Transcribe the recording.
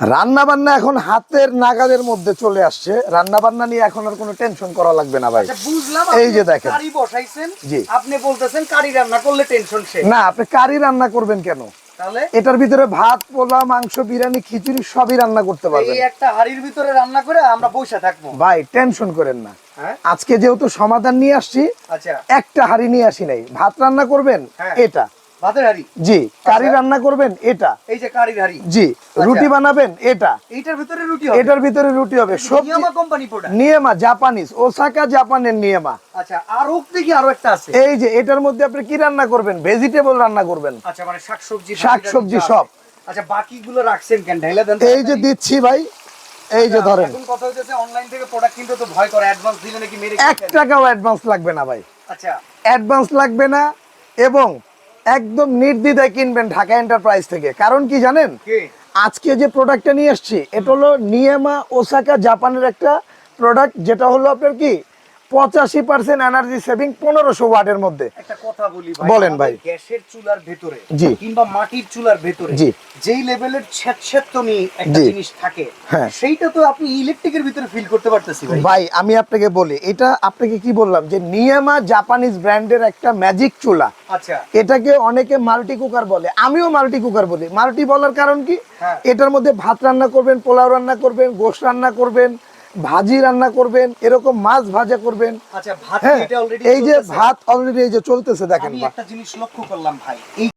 রান্না বান্না এখন হাতের নাগালের মধ্যে চলে আসছে। রান্না বান্না নিয়ে এখন আর কোনো টেনশন করা লাগবে না ভাই। আচ্ছা বুঝলাম, এই যে দেখেন কারি বসাইছেন, জি আপনি বলতেছেন কারি রান্না করলে টেনশন শেষ। না, আপনি কারি রান্না করবেন কেন? তাহলে এটার ভিতরে ভাত, পোলাও, মাংস, বিরিয়ানি, খিচুড়ি সবই রান্না করতে পারবেন। এই একটা হাড়ির ভিতরে রান্না করে আমরা বসে থাকবো ভাই টেনশন করেন না। হ্যাঁ আজকে যেহেতু সমাধান নিয়ে আসছি, আচ্ছা একটা হাড়ি নিয়ে আসি নাই। ভাত রান্না করবেন হ্যাঁ। এটা, ভাতের হাড়ি, জি। কারি রান্না করবেন এটা, এই যে কারির হাড়ি, জি। রুটি বানাবেন এটা, এইটার ভিতরে রুটি হবে, এটার ভিতরে রুটি হবে। সবজি নিয়ামা কোম্পানি প্রোডাক্ট। নিয়েমা, জাপানিজ, ওসাকা জাপানের নিয়েমা। আচ্ছা আর দেখি আরো একটা আছে। এই যে এটার মধ্যে আপনি কি রান্না করবেন? ভেজিটেবল রান্না করবেন। আচ্ছা মানে শাকসবজি, শাকসবজি সব। আচ্ছা বাকিগুলো রাখছেন কেন? ঢাইলা দেন। এই যে দিচ্ছি ভাই, এই যে ধরেন। এখন কথা হইতেছে অনলাইন থেকে প্রোডাক্ট কিনতে তো ভয় করে, অ্যাডভান্স দিলে নাকি মেরে 1 টাকাও অ্যাডভান্স লাগবে না ভাই। আচ্ছা অ্যাডভান্স লাগবে না এবং একদম নির্দ্বিধায় কিনবেন ঢাকা এন্টারপ্রাইজ থেকে। কারণ কি জানেন? কে আজকে যে প্রোডাক্টটা নিয়ে আসছি এটা হলো নিয়েমা ওসাকা জাপানের একটা প্রোডাক্ট, যেটা হলো আপনার কি 85% এনার্জি সেভিং 1500 ওয়াটের মধ্যে। একটা কথা বলি ভাই, বলেন ভাই। গ্যাসের চুলার ভেতরে জি। কিংবা মাটির চুলার ভেতরে জি। যেই লেভেলের ছেদছেদনি একটা জি। জিনিস থাকে, হ্যাঁ। সেইটা তো আপনি ইলেকট্রিকের ভিতরে ফিল করতে পারতেছি ভাই। ভাই আমি আপনাকে বলি, এটা আপনাকে কি বললাম যে নিয়েমা জাপানিজ ব্র্যান্ডের একটা ম্যাজিক চুলা। আচ্ছা এটাকে অনেকে মাল্টি কুকার বলে, আমিও মাল্টি কুকার বলি। মাল্টি বলার কারণ কি? হ্যাঁ। এটার মধ্যে ভাত রান্না করবেন, পোলাও রান্না করবেন, গোশত রান্না করবেন, ভাজি রান্না করবেন, এরকম মাছ ভাজা করবেন। আচ্ছা ভাত হ্যাঁ, এটা অলরেডি এই যে ভাত অলরেডি এই যে চলতেছে দেখেন। আমি ভাই একটা জিনিস লক্ষ্য করলাম ভাই, এই